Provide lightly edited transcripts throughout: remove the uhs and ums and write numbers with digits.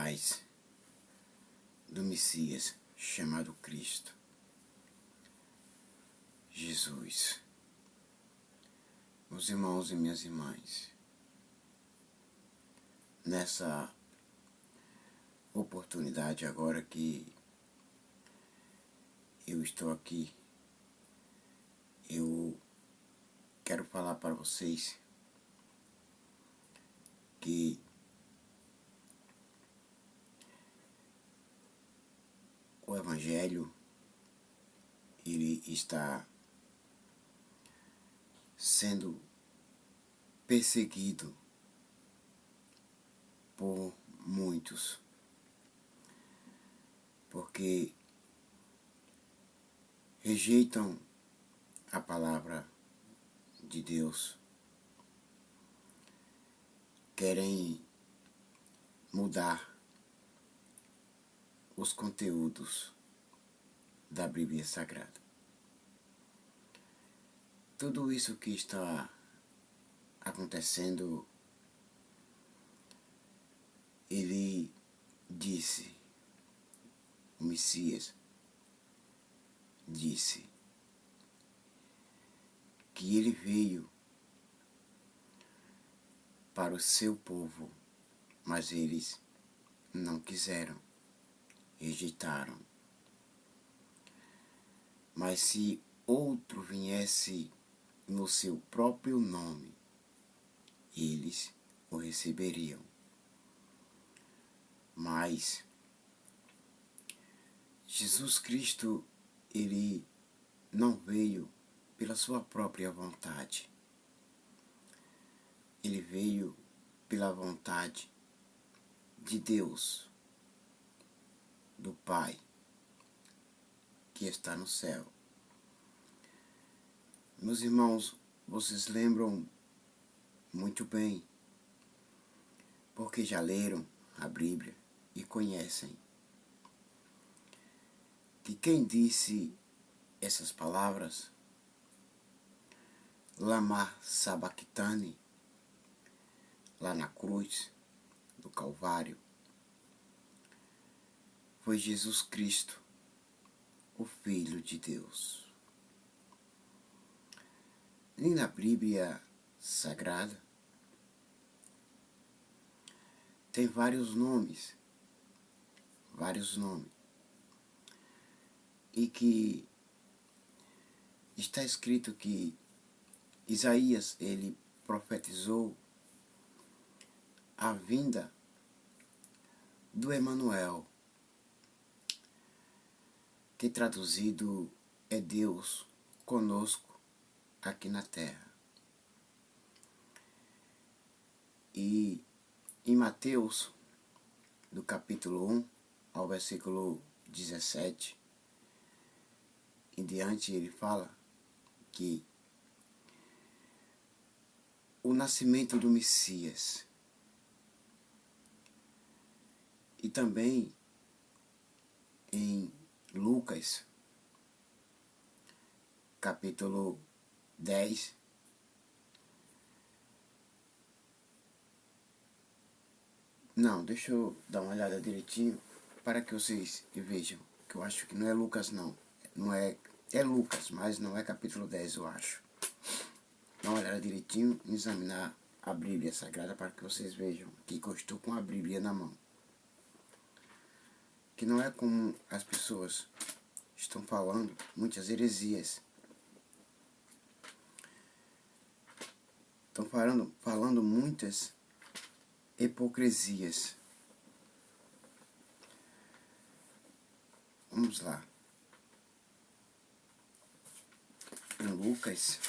sinais do Messias chamado Cristo, Jesus. Meus irmãos e minhas irmãs, nessa oportunidade agora que eu estou aqui, eu quero falar para vocês que o Evangelho ele está sendo perseguido por muitos, porque rejeitam a palavra de Deus, querem mudar os conteúdos da Bíblia Sagrada. Tudo isso que está acontecendo, ele disse, o Messias disse que ele veio para o seu povo, mas eles não quiseram, rejeitaram. Mas se outro viesse no seu próprio nome, eles o receberiam. Mas Jesus Cristo, ele não veio pela sua própria vontade. Ele veio pela vontade de Deus, do Pai, que está no céu. Meus irmãos, vocês lembram muito bem, porque já leram a Bíblia e conhecem, que quem disse essas palavras, Lama Sabachthani, lá na cruz do Calvário, foi Jesus Cristo, o Filho de Deus. E na Bíblia Sagrada tem vários nomes, e que está escrito que Isaías, ele profetizou a vinda do Emanuel, que traduzido é Deus conosco aqui na terra. E em Mateus, do capítulo 1 ao versículo 17 em diante, ele fala que o nascimento do Messias, e também em Lucas, capítulo 10, não, deixa eu dar uma olhada direitinho para que vocês vejam, que eu acho que não é Lucas é Lucas, mas não é capítulo 10, eu acho. Dá uma olhada direitinho e examinar a Bíblia Sagrada para que vocês vejam que eu estou com a Bíblia na mão. Que não é como as pessoas estão falando, muitas heresias. Estão falando muitas hipocrisias. Vamos lá. Em Lucas,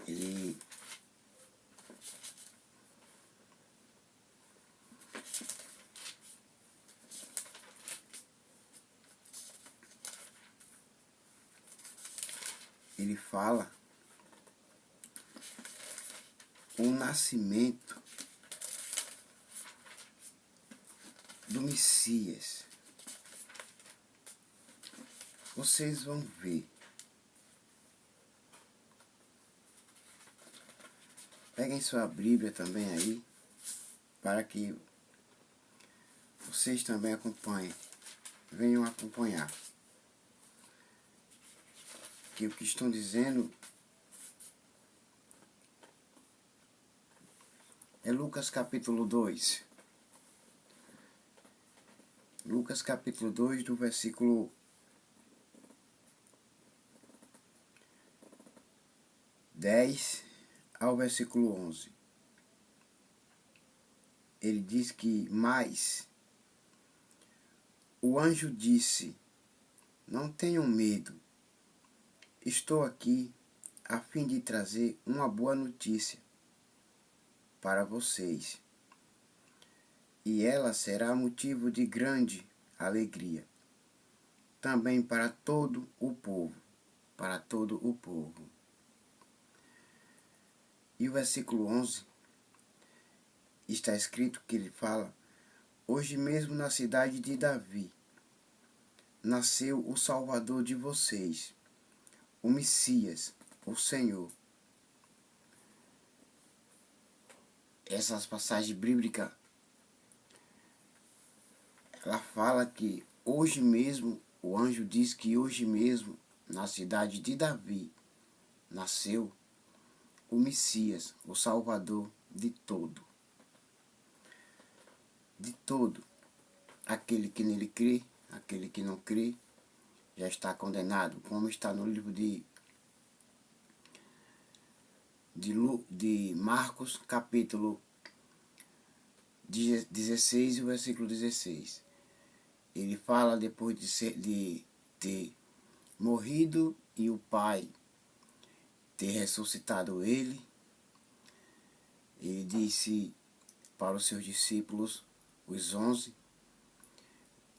ele fala o nascimento do Messias. Vocês vão ver Peguem sua Bíblia também aí, para que vocês também acompanhem. Venham acompanhar. Que o que estão dizendo é Lucas capítulo 2. Lucas capítulo 2, do versículo 10 ao versículo 11. Ele diz que, mas o anjo disse: não tenham medo, estou aqui a fim de trazer uma boa notícia para vocês, e ela será motivo de grande alegria, também para todo o povo, para todo o povo. E o versículo 11 está escrito que ele fala: hoje mesmo na cidade de Davi nasceu o Salvador de vocês, o Messias, o Senhor. Essas passagens bíblicas, ela fala que hoje mesmo, o anjo diz que hoje mesmo, na cidade de Davi, nasceu o Messias, o Salvador de todo. De todo. Aquele que nele crê, aquele que não crê, já está condenado, como está no livro de Marcos, capítulo 16, o versículo 16. Ele fala depois de ter morrido e o Pai ter ressuscitado ele. Ele disse para os seus discípulos, os 11,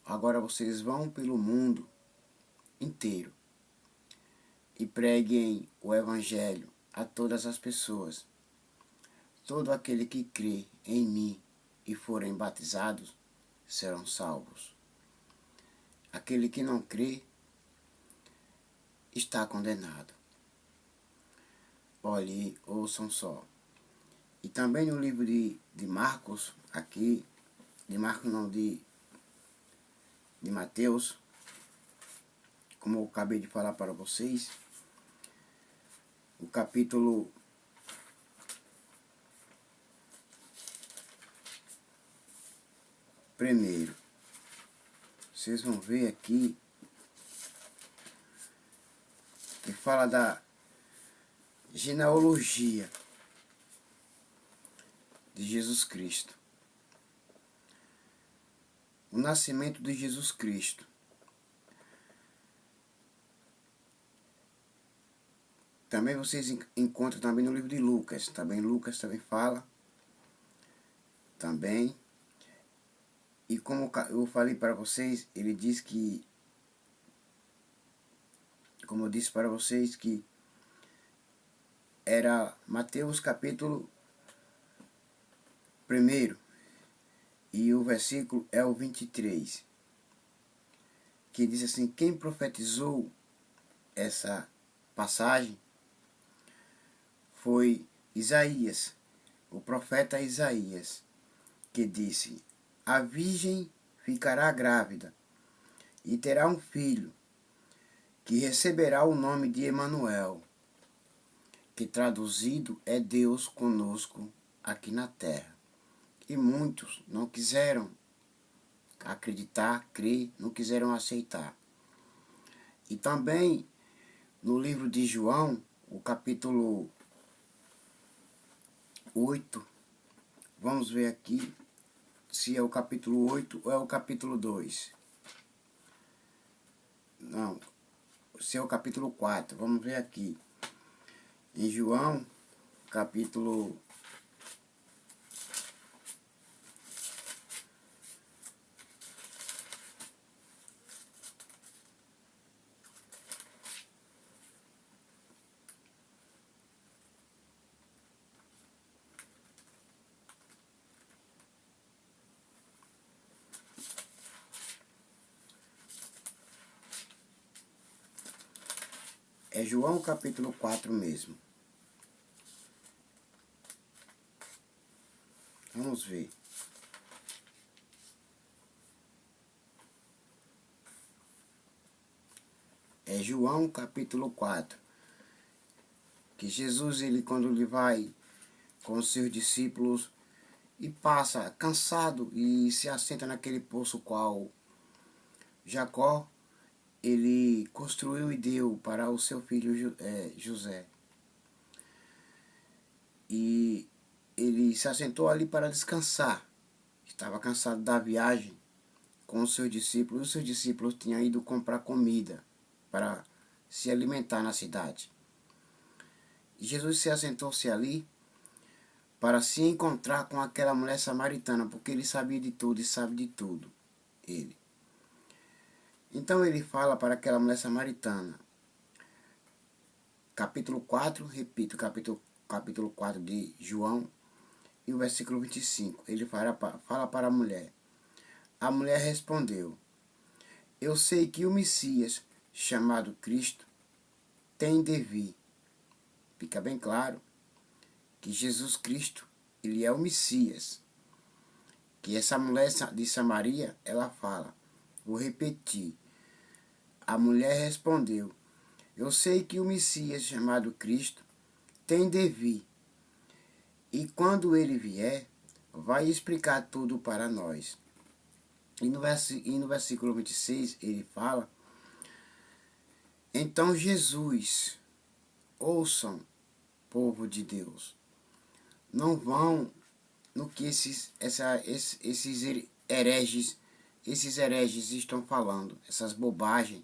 agora vocês vão pelo mundo inteiro e preguem o Evangelho a todas as pessoas. Todo aquele que crê em mim e forem batizados serão salvos. Aquele que não crê está condenado. Olhe, ouçam só. E também no livro de Marcos, aqui, de Marcos não, de Mateus, como eu acabei de falar para vocês, o capítulo 1, vocês vão ver aqui que fala da genealogia de Jesus Cristo. O nascimento de Jesus Cristo. Também vocês encontram também no livro de Lucas. Também Lucas também fala. Também. E como eu falei para vocês, ele diz que, como eu disse para vocês, que era Mateus capítulo 1, e o versículo é o 23, que diz assim: quem profetizou essa passagem foi Isaías, o profeta Isaías, que disse: a virgem ficará grávida e terá um filho, que receberá o nome de Emanuel, que traduzido é Deus conosco aqui na terra. E muitos não quiseram acreditar, crer, não quiseram aceitar. E também no livro de João, o capítulo 8, vamos ver aqui se é o capítulo 8 ou é o capítulo 2. Não, se é o capítulo 4, vamos ver aqui. Em João, capítulo é João capítulo 4 mesmo. Vamos ver. É João capítulo 4. Que Jesus, quando ele vai com os seus discípulos e passa cansado e se assenta naquele poço qual Jacó ele construiu e deu para o seu filho José. E ele se assentou ali para descansar. Estava cansado da viagem com os seus discípulos. Os seus discípulos tinham ido comprar comida para se alimentar na cidade. E Jesus se assentou-se ali para se encontrar com aquela mulher samaritana, porque ele sabia de tudo e sabe de tudo. Ele. Então ele fala para aquela mulher samaritana. Capítulo 4, repito, capítulo 4 de João, e o versículo 25. Ele fala para a mulher. A mulher respondeu: Eu sei que o Messias, chamado Cristo, tem de vir. Fica bem claro que Jesus Cristo, ele é o Messias. Que essa mulher de Samaria, ela fala. Vou repetir. A mulher respondeu: Eu sei que o Messias, chamado Cristo, tem de vir. E quando ele vier, vai explicar tudo para nós. E no versículo 26 ele fala: Então Jesus, ouçam, povo de Deus, não vão no que esses hereges estão falando, essas bobagens,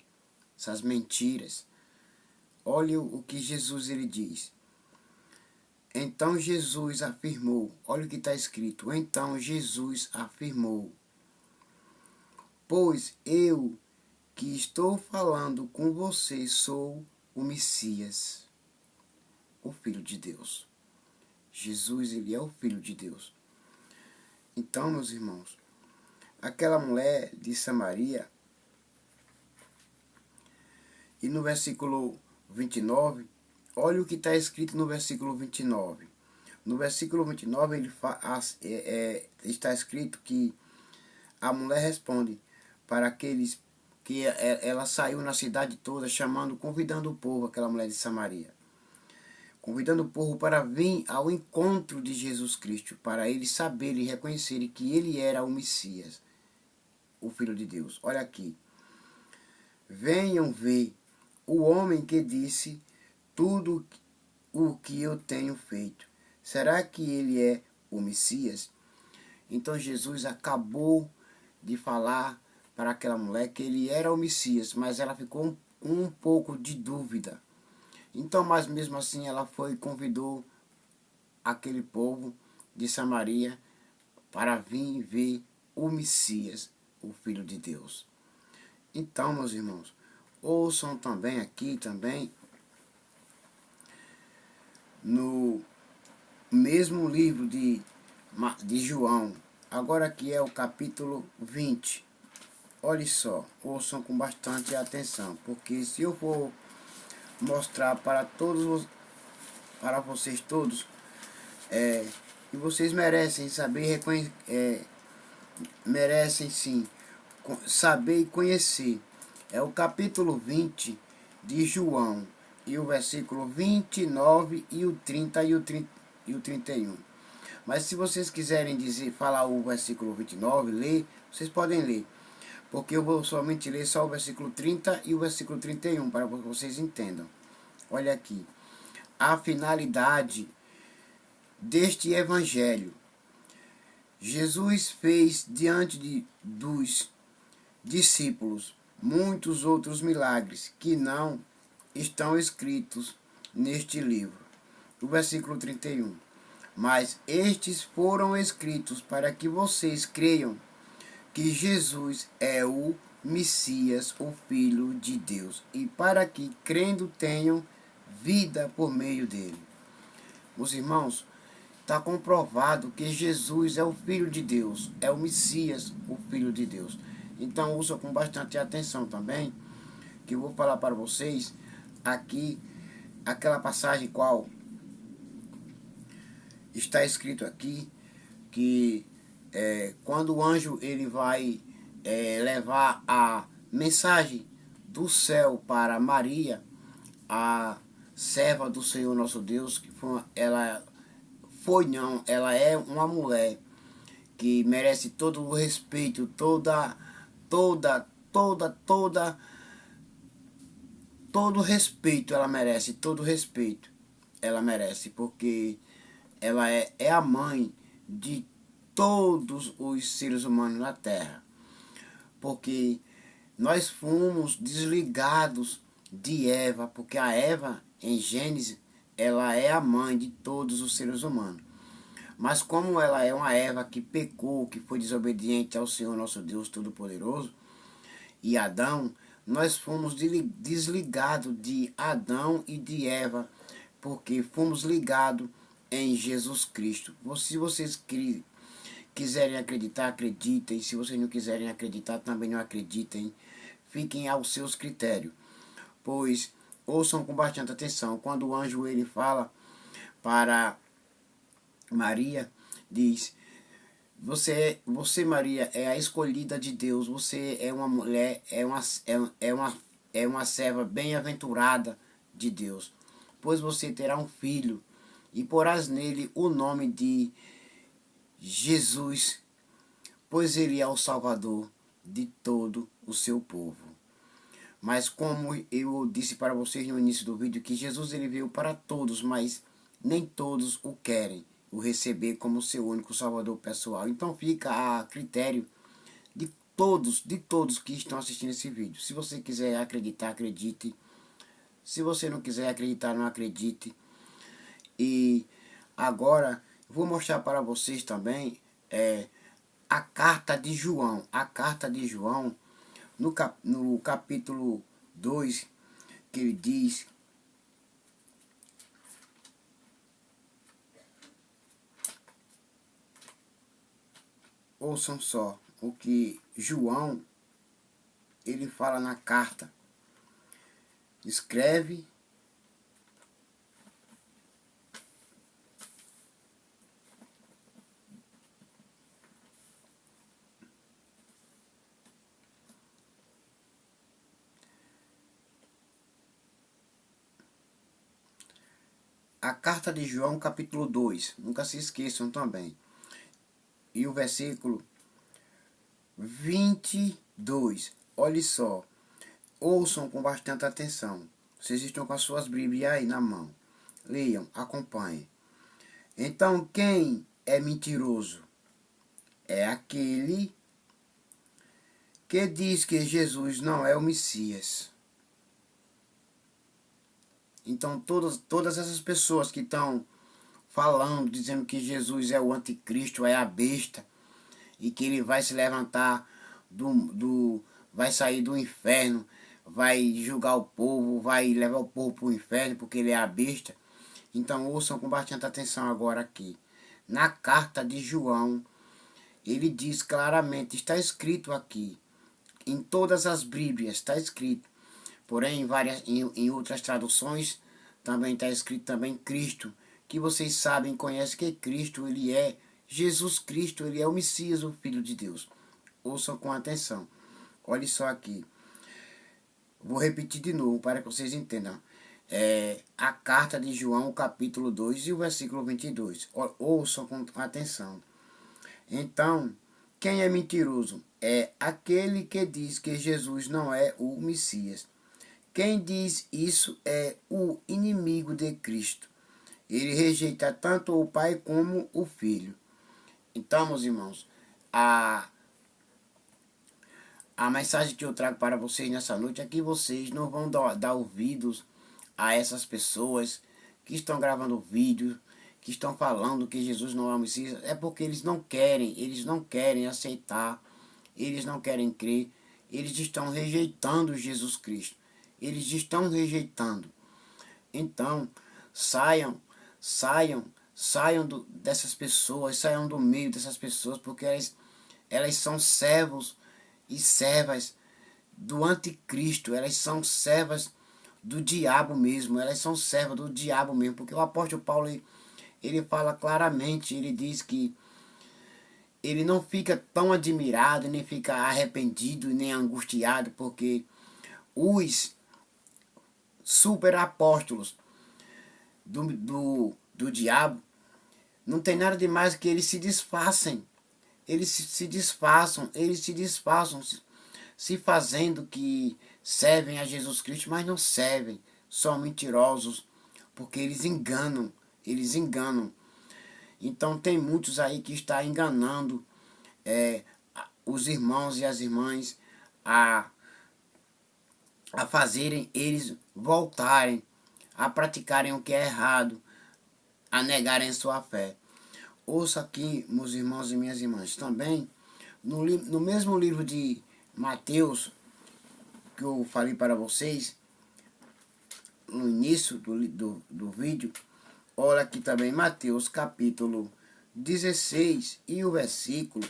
essas mentiras. Olhe o que Jesus ele diz. Então Jesus afirmou, olha o que está escrito, então Jesus afirmou: Pois eu que estou falando com você sou o Messias, o Filho de Deus. Jesus, ele é o Filho de Deus. Então, meus irmãos, aquela mulher de Samaria, e no versículo 29, olha o que está escrito no versículo 29. No versículo 29 está escrito que a mulher responde para aqueles que ela saiu na cidade toda convidando o povo, aquela mulher de Samaria. Convidando o povo para vir ao encontro de Jesus Cristo, para eles saberem e reconhecerem que ele era o Messias, o Filho de Deus. Olha aqui. Venham ver o homem que disse tudo o que eu tenho feito. Será que ele é o Messias? Então Jesus acabou de falar para aquela mulher que ele era o Messias, mas ela ficou um pouco de dúvida. Então, mas mesmo assim ela foi e convidou aquele povo de Samaria para vir ver o Messias, o Filho de Deus. Então, meus irmãos, ouçam também aqui no mesmo livro de João, agora aqui é o capítulo 20. Olha só, ouçam com bastante atenção, porque se eu for mostrar para vocês todos, e vocês merecem saber, merecem sim saber e conhecer. É o capítulo 20 de João, e o versículo 29 e o 30 e o 31. Mas se vocês quiserem falar o versículo 29, ler, vocês podem ler. Porque eu vou somente ler só o versículo 30 e o versículo 31, para que vocês entendam. Olha aqui. A finalidade deste evangelho. Jesus fez diante dos discípulos muitos outros milagres que não estão escritos neste livro. O versículo 31. Mas estes foram escritos para que vocês creiam que Jesus é o Messias, o Filho de Deus, e para que, crendo, tenham vida por meio dele. Meus irmãos, está comprovado que Jesus é o Filho de Deus, é o Messias, o Filho de Deus. Então, ouça com bastante atenção também, que eu vou falar para vocês aqui, aquela passagem qual está escrito aqui, que quando o anjo ele vai levar a mensagem do céu para Maria, a serva do Senhor nosso Deus, que ela é uma mulher que merece todo o respeito, toda, toda, todo respeito ela merece, todo respeito ela merece, porque ela é a mãe de todos os seres humanos na Terra. Porque nós fomos desligados de Eva, porque a Eva, em Gênesis, ela é a mãe de todos os seres humanos. Mas como ela é uma Eva que pecou, que foi desobediente ao Senhor nosso Deus Todo-Poderoso, e Adão, nós fomos desligados de Adão e de Eva, porque fomos ligados em Jesus Cristo. Se vocês quiserem acreditar, acreditem. Se vocês não quiserem acreditar, também não acreditem. Fiquem aos seus critérios. Pois ouçam com bastante atenção. Quando o anjo ele fala para Maria, diz: você Maria, é a escolhida de Deus. Você é uma mulher, é uma serva bem-aventurada de Deus. Pois você terá um filho e porás nele o nome de Jesus, pois ele é o Salvador de todo o seu povo. Mas como eu disse para vocês no início do vídeo, que Jesus ele veio para todos, mas nem todos o querem, o receber como seu único Salvador pessoal. Então fica a critério de todos que estão assistindo esse vídeo. Se você quiser acreditar, acredite. Se você não quiser acreditar, não acredite. E agora vou mostrar para vocês também a carta de João. A carta de João, no capítulo 2, que ele diz: ouçam só o que João ele fala na carta. Escreve a carta de João, capítulo 2. Nunca se esqueçam também. E o versículo 22. Olhe só. Ouçam com bastante atenção. Vocês estão com as suas Bíblias aí na mão. Leiam, acompanhem. Então, quem é mentiroso? É aquele que diz que Jesus não é o Messias. Então, todas essas pessoas que estão falando, dizendo que Jesus é o anticristo, é a besta, e que ele vai se levantar vai sair do inferno, vai julgar o povo, vai levar o povo para o inferno, porque ele é a besta. Então ouçam com bastante atenção agora aqui. Na carta de João, ele diz claramente, está escrito aqui, em todas as Bíblias está escrito, porém em outras traduções também está escrito também Cristo, que vocês sabem, conhecem que Cristo ele é Jesus Cristo, ele é o Messias, o Filho de Deus. Ouçam com atenção. Olhe só aqui. Vou repetir de novo para que vocês entendam. A carta de João, o capítulo 2 e o versículo 22. Ouçam com atenção. Então, quem é mentiroso? É aquele que diz que Jesus não é o Messias. Quem diz isso é o inimigo de Cristo. Ele rejeita tanto o Pai como o Filho. Então, meus irmãos, a mensagem que eu trago para vocês nessa noite é que vocês não vão dar ouvidos a essas pessoas que estão gravando vídeos, que estão falando que Jesus não é o Messias. É porque eles não querem aceitar, eles não querem crer, eles estão rejeitando Jesus Cristo. Eles estão rejeitando. Então, saiam dessas pessoas, saiam do meio dessas pessoas, porque elas são servos e servas do anticristo, elas são servas do diabo mesmo, elas são servas do diabo mesmo, porque o apóstolo Paulo, ele fala claramente, ele diz que ele não fica tão admirado, nem fica arrependido, nem angustiado, porque os super apóstolos do diabo não tem nada de mais que eles se disfarcem. Eles se disfarçam, se fazendo que servem a Jesus Cristo, mas não servem. São mentirosos, porque eles enganam. Então tem muitos aí que estão enganando os irmãos e as irmãs a, a fazerem eles voltarem, a praticarem o que é errado, a negarem sua fé. Ouça aqui, meus irmãos e minhas irmãs, também, no mesmo livro de Mateus, que eu falei para vocês, no início do vídeo, olha aqui também, Mateus capítulo 16 e o versículo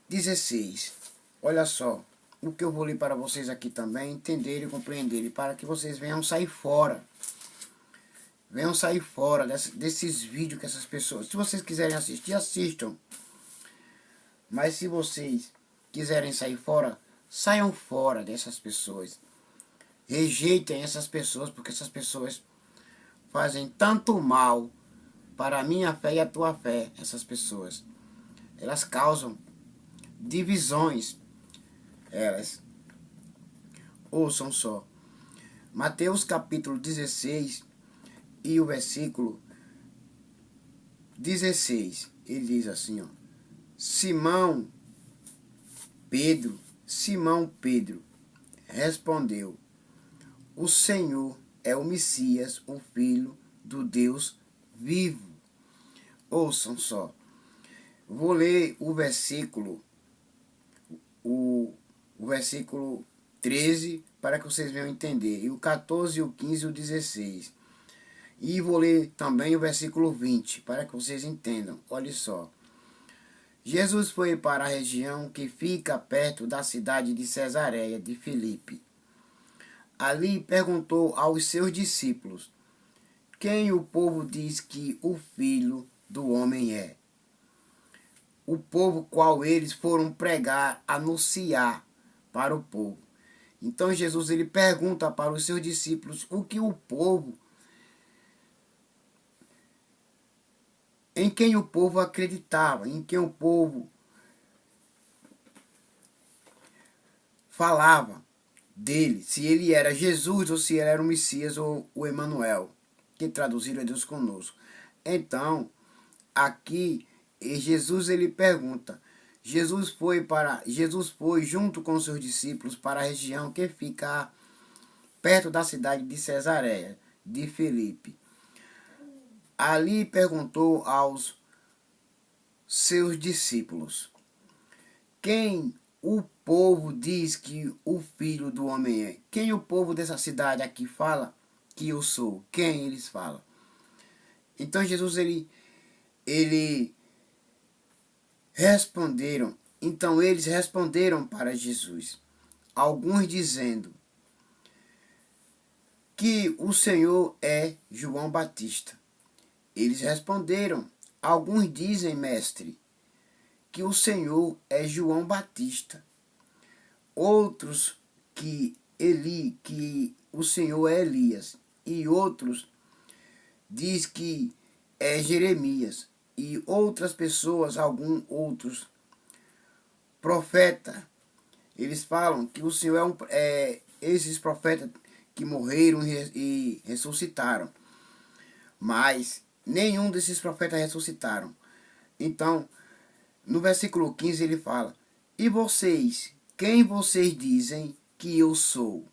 16. Olha só, o que eu vou ler para vocês aqui também, entenderem e compreenderem, para que vocês venham sair fora. Venham sair fora desses vídeos que essas pessoas... Se vocês quiserem assistir, assistam. Mas se vocês quiserem sair fora, saiam fora dessas pessoas. Rejeitem essas pessoas, porque essas pessoas fazem tanto mal para a minha fé e a tua fé. Essas pessoas, elas causam divisões. Elas, ouçam só, Mateus capítulo 16 e o versículo 16, ele diz assim, ó: Simão Pedro respondeu: o Senhor é o Messias, o Filho do Deus vivo. Ouçam só, vou ler o versículo, o versículo 13, para que vocês venham entender, e o 14, o 15 e o 16. E vou ler também o versículo 20, para que vocês entendam. Olha só. Jesus foi para a região que fica perto da cidade de Cesareia de Filipe. Ali perguntou aos seus discípulos: quem o povo diz que o Filho do Homem é? O povo qual eles foram pregar, anunciar para o povo. Então Jesus ele pergunta para os seus discípulos o que o povo, em quem o povo acreditava, em quem o povo falava dele, se ele era Jesus ou se ele era o Messias ou o Emanuel, que traduziram é Deus conosco. Então, aqui Jesus ele pergunta. Jesus foi junto com seus discípulos para a região que fica perto da cidade de Cesareia de Filipe. Ali perguntou aos seus discípulos: quem o povo diz que o Filho do Homem é? Quem o povo dessa cidade aqui fala que eu sou? Quem eles falam? Então Jesus ele responderam. Então eles responderam para Jesus, alguns dizendo que o Senhor é João Batista. Eles responderam, alguns dizem, mestre, que o Senhor é João Batista. Outros que o Senhor é Elias. E outros diz que é Jeremias. E outras pessoas, alguns outros profetas, eles falam que o Senhor esses profetas que morreram e ressuscitaram. Mas nenhum desses profetas ressuscitaram. Então, no versículo 15 ele fala: e vocês, quem vocês dizem que eu sou?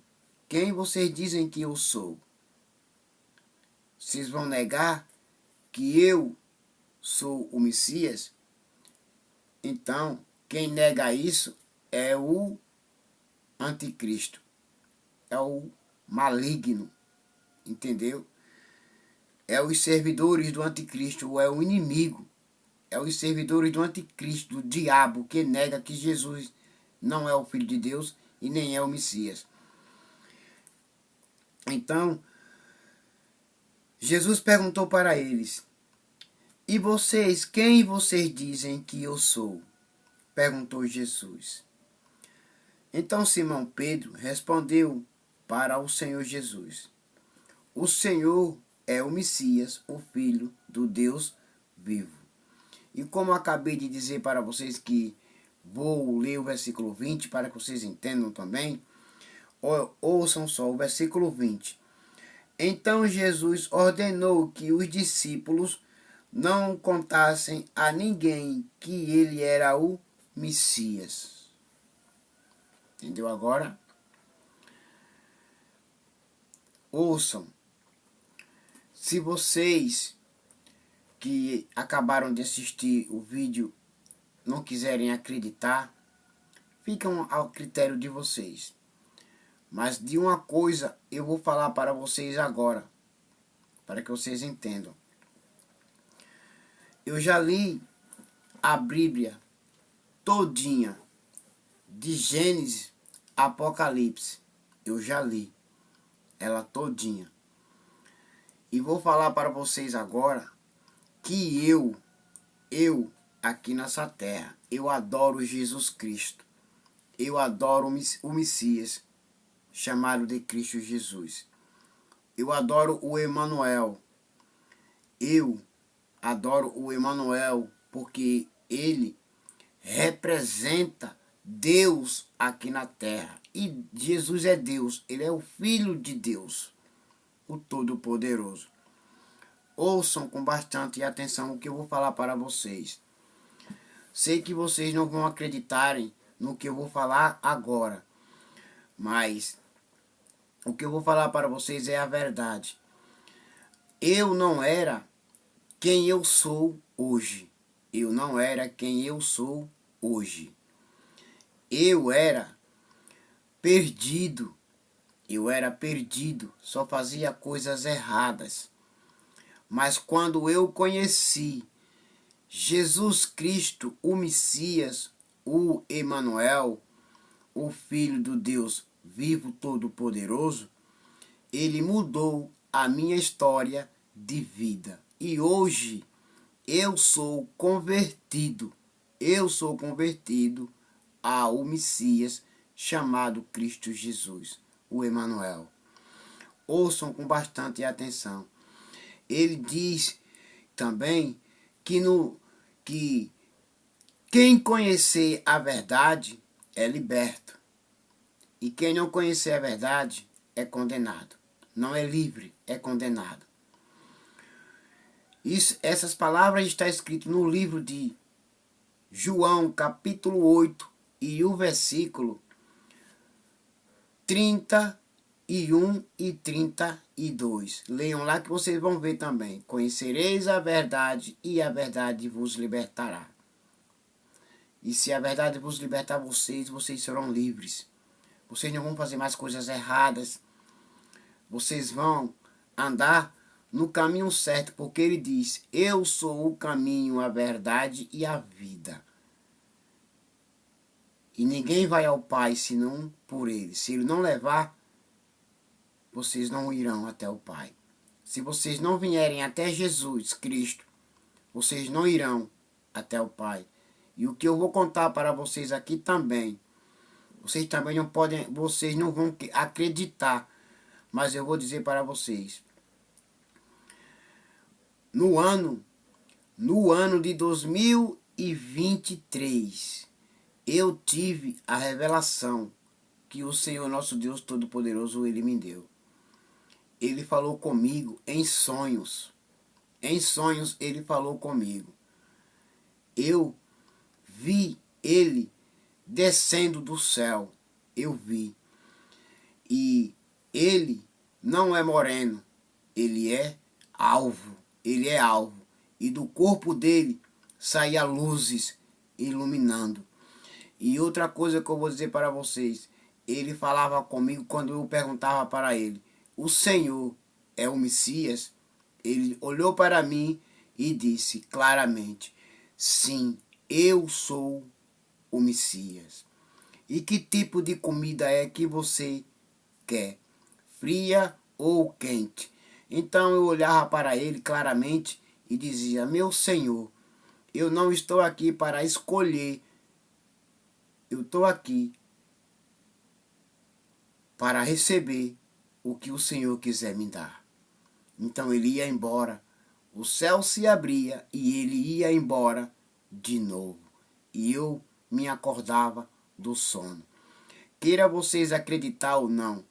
Quem vocês dizem que eu sou? Vocês vão negar que eu sou o Messias? Então, quem nega isso é o anticristo, é o maligno, entendeu? É os servidores do anticristo, é o inimigo, é os servidores do anticristo, do diabo, que nega que Jesus não é o Filho de Deus e nem é o Messias. Então, Jesus perguntou para eles: E vocês, quem vocês dizem que eu sou? Perguntou Jesus. Então Simão Pedro respondeu para o Senhor Jesus: O Senhor é o Messias, o Filho do Deus vivo. E como acabei de dizer para vocês que vou ler o versículo 20 para que vocês entendam também, ouçam só o versículo 20. Então Jesus ordenou que os discípulos não contassem a ninguém que ele era o Messias. Entendeu agora? Ouçam. Se vocês que acabaram de assistir o vídeo não quiserem acreditar, ficam ao critério de vocês. Mas de uma coisa eu vou falar para vocês agora, para que vocês entendam. Eu já li a Bíblia todinha, de Gênesis a Apocalipse. Eu já li ela todinha. E vou falar para vocês agora que eu aqui nessa terra, eu adoro Jesus Cristo. Eu adoro o Messias, chamado de Cristo Jesus. Eu adoro o Emanuel. Eu adoro o Emanuel porque ele representa Deus aqui na terra. E Jesus é Deus, ele é o Filho de Deus, o Todo-Poderoso. Ouçam com bastante atenção o que eu vou falar para vocês. Sei que vocês não vão acreditarem no que eu vou falar agora, mas o que eu vou falar para vocês é a verdade. Eu não era quem eu sou hoje. Eu não era quem eu sou hoje. Eu era perdido. Eu era perdido, só fazia coisas erradas. Mas quando eu conheci Jesus Cristo, o Messias, o Emanuel, o Filho do Deus vivo todo-poderoso, ele mudou a minha história de vida. E hoje eu sou convertido. Eu sou convertido ao Messias chamado Cristo Jesus, o Emanuel. Ouçam com bastante atenção. Ele diz também que quem conhecer a verdade é liberto. E quem não conhecer a verdade é condenado. Não é livre, é condenado. Essas palavras estão escritas no livro de João, capítulo 8, e o versículo 31 e 32. Leiam lá que vocês vão ver também. Conhecereis a verdade e a verdade vos libertará. E se a verdade vos libertar vocês serão livres. Vocês não vão fazer mais coisas erradas. Vocês vão andar no caminho certo, porque ele diz: eu sou o caminho, a verdade e a vida. E ninguém vai ao Pai senão por ele. Se ele não levar, vocês não irão até o Pai. Se vocês não vierem até Jesus Cristo, vocês não irão até o Pai. E o que eu vou contar para vocês aqui também, vocês também não podem, vocês não vão acreditar, mas eu vou dizer para vocês. No ano de 2023, eu tive a revelação que o Senhor nosso Deus Todo-Poderoso, ele me deu. Ele falou comigo em sonhos. Em sonhos ele falou comigo. Eu vi ele descendo do céu. Eu vi. E ele não é moreno. Ele é alvo. Ele é alvo. E do corpo dele saía luzes iluminando. E outra coisa que eu vou dizer para vocês. Ele falava comigo quando eu perguntava para ele: o Senhor é o Messias? Ele olhou para mim e disse claramente: sim, eu sou o Messias. E que tipo de comida é que você quer? Fria ou quente? Então eu olhava para ele claramente e dizia: meu Senhor, eu não estou aqui para escolher, eu estou aqui para receber o que o Senhor quiser me dar. Então ele ia embora, o céu se abria e ele ia embora de novo. E eu me acordava do sono. Queira vocês acreditar ou não,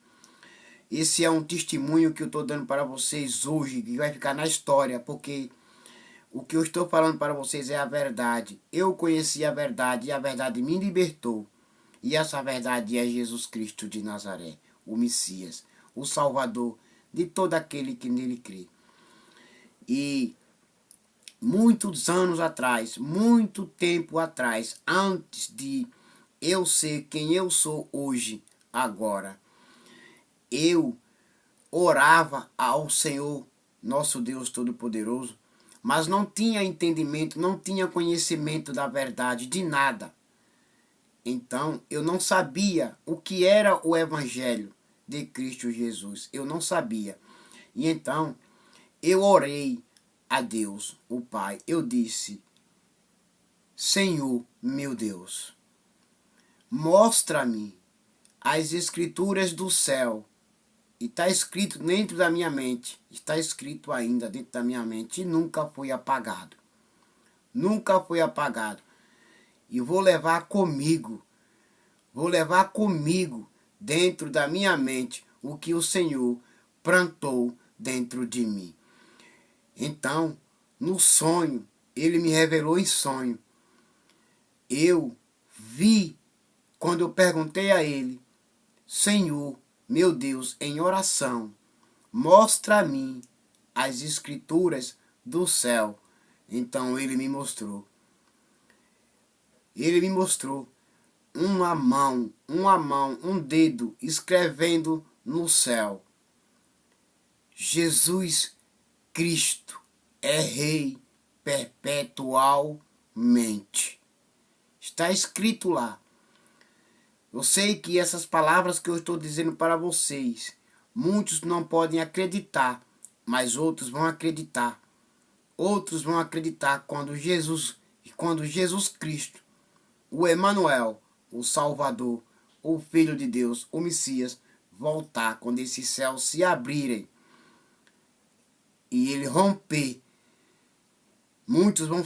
esse é um testemunho que eu estou dando para vocês hoje, que vai ficar na história, porque o que eu estou falando para vocês é a verdade. Eu conheci a verdade e a verdade me libertou. E essa verdade é Jesus Cristo de Nazaré, o Messias, o Salvador de todo aquele que nele crê. E muitos anos atrás, muito tempo atrás, antes de eu ser quem eu sou hoje, agora, eu orava ao Senhor, nosso Deus Todo-Poderoso, mas não tinha entendimento, não tinha conhecimento da verdade, de nada. Então, eu não sabia o que era o Evangelho de Cristo Jesus. Eu não sabia. E então, eu orei a Deus, o Pai. Eu disse: Senhor, meu Deus, mostra-me as escrituras do céu. E está escrito dentro da minha mente. Está escrito ainda dentro da minha mente. E nunca foi apagado. Nunca foi apagado. E vou levar comigo. Vou levar comigo dentro da minha mente o que o Senhor plantou dentro de mim. Então, no sonho, ele me revelou em sonho. Eu vi, quando eu perguntei a ele: Senhor, meu Deus, em oração, mostra a mim as escrituras do céu. Então ele me mostrou. Ele me mostrou uma mão, um dedo escrevendo no céu: Jesus Cristo é Rei perpetualmente. Está escrito lá. Eu sei que essas palavras que eu estou dizendo para vocês, muitos não podem acreditar, mas outros vão acreditar. Outros vão acreditar quando Jesus Cristo, o Emanuel, o Salvador, o Filho de Deus, o Messias, voltar, quando esses céus se abrirem e ele romper, muitos vão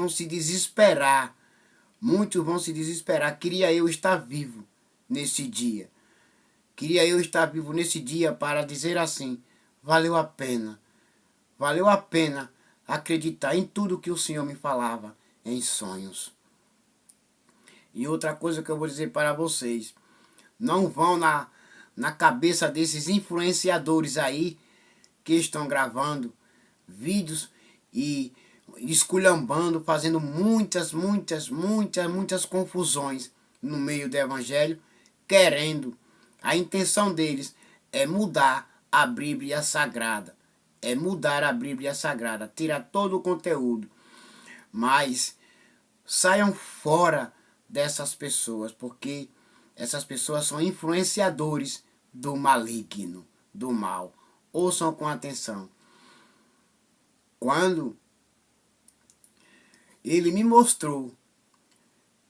se desesperar. Muitos vão se desesperar. Queria eu estar vivo nesse dia. Queria eu estar vivo nesse dia para dizer assim: valeu a pena. Valeu a pena acreditar em tudo que o Senhor me falava em sonhos. E outra coisa que eu vou dizer para vocês: não vão na cabeça desses influenciadores aí que estão gravando vídeos e esculhambando, fazendo muitas confusões no meio do evangelho, querendo. A intenção deles é mudar a Bíblia Sagrada. É mudar a Bíblia Sagrada, tirar todo o conteúdo. Mas saiam fora dessas pessoas, porque essas pessoas são influenciadores do maligno, do mal. Ouçam com atenção. Quando ele me mostrou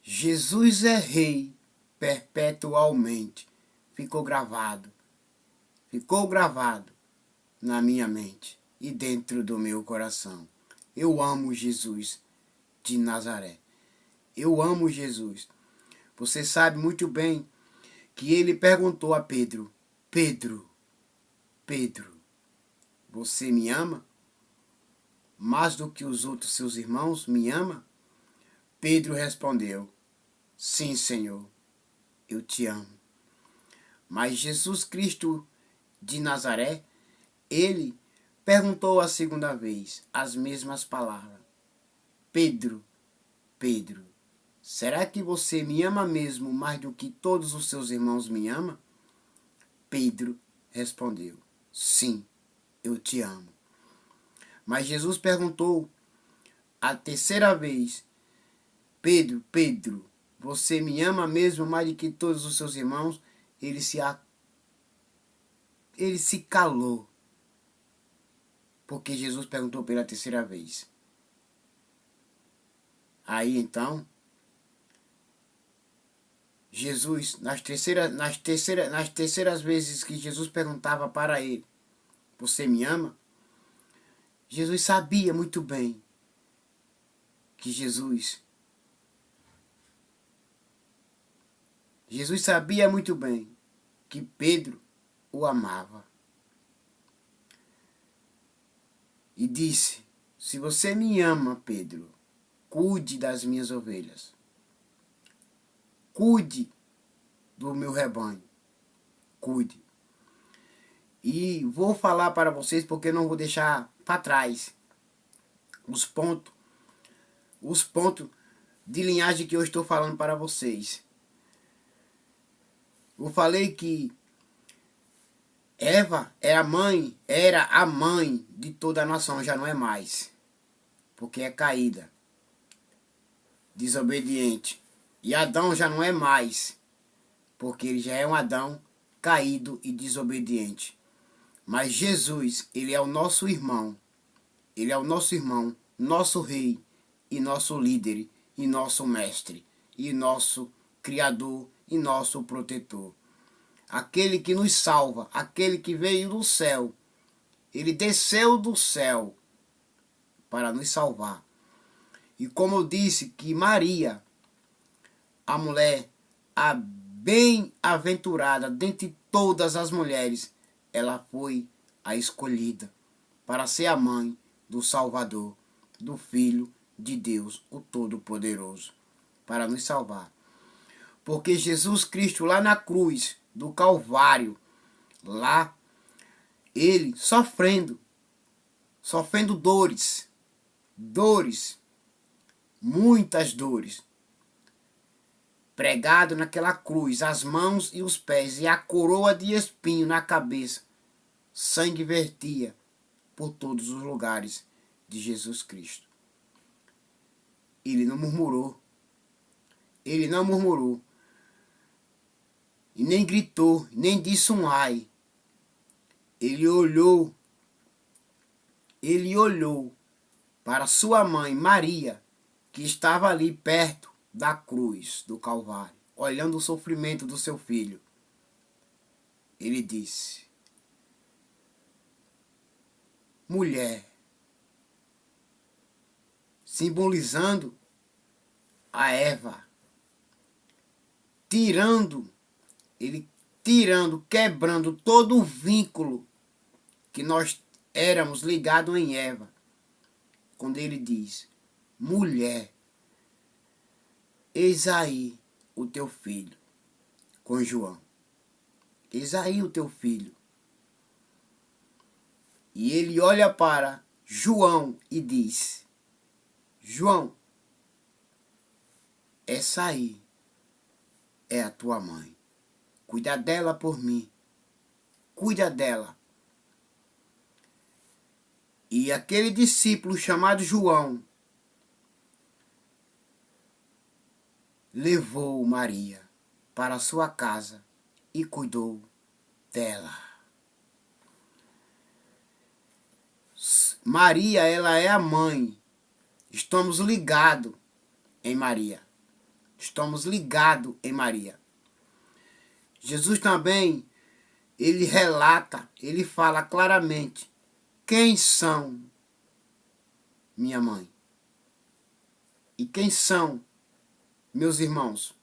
Jesus é Rei perpetualmente, ficou gravado na minha mente e dentro do meu coração. Eu amo Jesus de Nazaré. Eu amo Jesus. Você sabe muito bem que ele perguntou a Pedro: Pedro, você me ama? Mais do que os outros seus irmãos me ama? Pedro respondeu: sim, Senhor, eu te amo. Mas Jesus Cristo de Nazaré, ele perguntou a segunda vez as mesmas palavras: Pedro, será que você me ama mesmo mais do que todos os seus irmãos me amam? Pedro respondeu: sim, eu te amo. Mas Jesus perguntou a terceira vez: Pedro, você me ama mesmo mais do que todos os seus irmãos? Ele se calou. Porque Jesus perguntou pela terceira vez. Aí então, Jesus, nas terceiras vezes que Jesus perguntava para ele, você me ama? Jesus sabia muito bem que Jesus sabia muito bem que Pedro o amava. E disse, se você me ama, Pedro, cuide das minhas ovelhas. Cuide do meu rebanho. Cuide. E vou falar para vocês porque não vou deixar para trás os pontos de linhagem que eu estou falando para vocês. Eu falei que Eva era a mãe de toda a nação, já não é mais. Porque é caída, desobediente. E Adão já não é mais, porque ele já é um Adão caído e desobediente. Mas Jesus, ele é o nosso irmão. Ele é o nosso irmão, nosso rei e nosso líder e nosso mestre e nosso criador e nosso protetor. Aquele que nos salva, aquele que veio do céu. Ele desceu do céu para nos salvar. E como eu disse que Maria, a mulher, a bem-aventurada dentre todas as mulheres, ela foi a escolhida para ser a mãe do Salvador, do Filho de Deus, o Todo-Poderoso, para nos salvar. Porque Jesus Cristo lá na cruz do Calvário, lá, ele sofrendo dores, muitas dores, pregado naquela cruz, as mãos e os pés, e a coroa de espinho na cabeça, sangue vertia por todos os lugares de Jesus Cristo. Ele não murmurou. Ele não murmurou. E nem gritou, nem disse um ai. Ele olhou para sua mãe, Maria, que estava ali perto da cruz do Calvário, olhando o sofrimento do seu filho. Ele disse, mulher, simbolizando a Eva, quebrando todo o vínculo que nós éramos ligados em Eva. Quando ele diz, mulher, eis aí o teu filho, com João. Eis aí o teu filho. E ele olha para João e diz, João, essa aí é a tua mãe. Cuida dela por mim. Cuida dela. E aquele discípulo chamado João levou Maria para sua casa e cuidou dela. Maria, ela é a mãe. Estamos ligados em Maria. Estamos ligados em Maria. Jesus também, ele relata, ele fala claramente, quem são minha mãe? E quem são meus irmãos?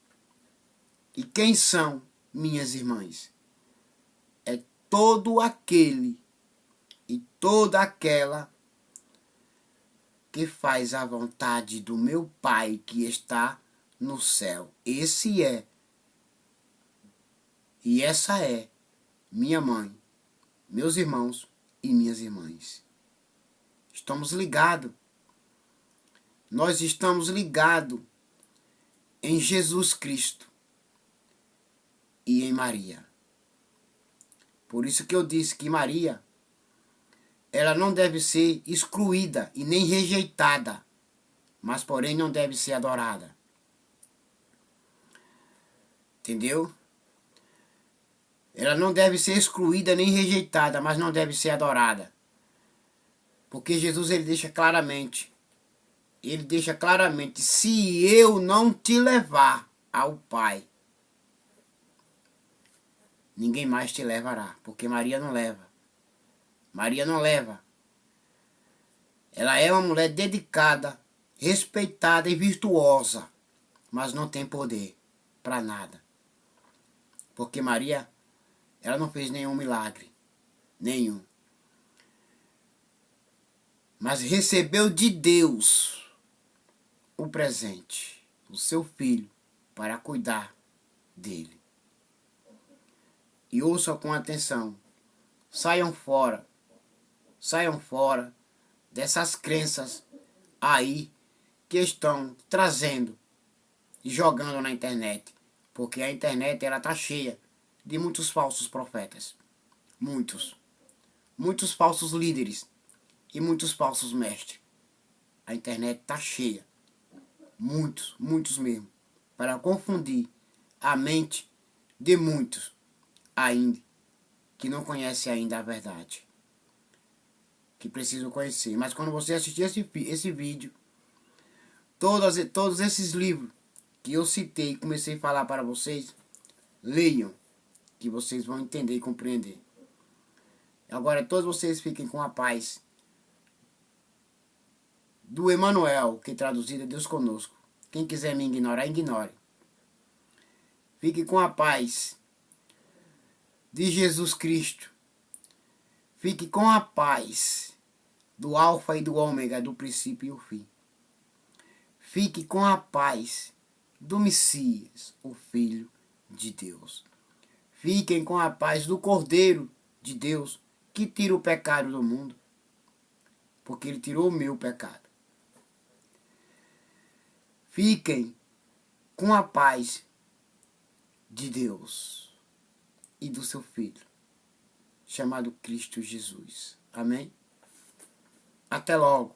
E quem são minhas irmãs? É todo aquele e toda aquela que faz a vontade do meu Pai que está no céu. Esse é. E essa é minha mãe, meus irmãos e minhas irmãs. Estamos ligados. Nós estamos ligados em Jesus Cristo e em Maria. Por isso que eu disse que Maria, ela não deve ser excluída e nem rejeitada, mas porém não deve ser adorada. Entendeu? Ela não deve ser excluída nem rejeitada, mas não deve ser adorada. Porque Jesus ele deixa claramente, se eu não te levar ao Pai, ninguém mais te levará, porque Maria não leva. Maria não leva. Ela é uma mulher dedicada, respeitada e virtuosa, mas não tem poder para nada. Porque Maria, ela não fez nenhum milagre, nenhum. Mas recebeu de Deus o presente, o seu filho, para cuidar dele. E ouça com atenção, saiam fora dessas crenças aí que estão trazendo e jogando na internet. Porque a internet ela tá cheia de muitos falsos profetas. Muitos falsos líderes e muitos falsos mestres. A internet tá cheia. Muitos mesmo. Para confundir a mente de muitos ainda que não conhecem ainda a verdade. Que precisam conhecer. Mas quando você assistir esse vídeo, todos esses livros que eu citei e comecei a falar para vocês, leiam, que vocês vão entender e compreender. Agora todos vocês fiquem com a paz do Emmanuel, que traduzido é Deus conosco. Quem quiser me ignorar, ignore. Fique com a paz de Jesus Cristo. Fique com a paz do Alfa e do Ômega, do princípio e o fim. Fique com a paz do Messias, o Filho de Deus. Fiquem com a paz do Cordeiro de Deus, que tira o pecado do mundo, porque ele tirou o meu pecado. Fiquem com a paz de Deus e do seu Filho, chamado Cristo Jesus. Amém? Até logo.